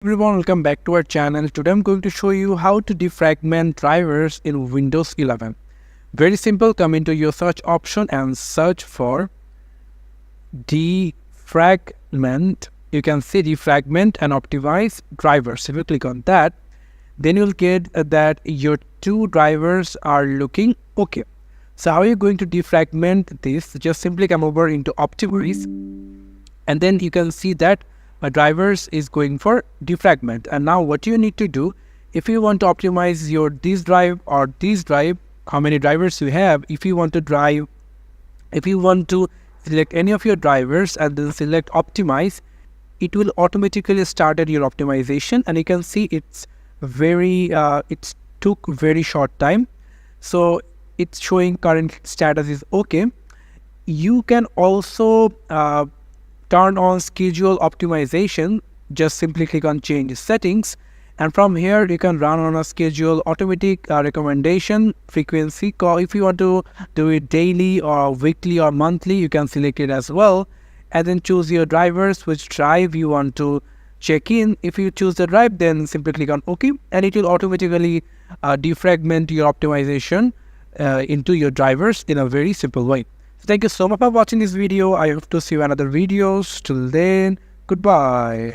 Everyone, welcome back to our channel. Today I'm going to show you how to defragment drivers in Windows 11. Very simple. Come into your search option and search for defragment. You can see defragment and optimize drivers. If you click on that, then you'll get that your two drivers are looking okay. So how are you going to defragment this? Just simply come over into optimize, and then you can see that my drivers is going for defragment. And now what you need to do, if you want to optimize your this drive or this drive, how many drivers you have, if you want to select any of your drivers and then select optimize, it will automatically start your optimization. And you can see it's it took very short time, so it's showing current status is okay. You can also turn on schedule optimization. Just simply click on change settings, and from here you can run on a schedule automatic recommendation frequency call. If you want to do it daily or weekly or monthly, you can select it as well, and then choose your drivers, which drive you want to check in. If you choose the drive, then simply click on OK, and it will automatically defragment your optimization into your drivers in a very simple way. So thank you so much for watching this video. I hope to see you in another videos. Till then, goodbye.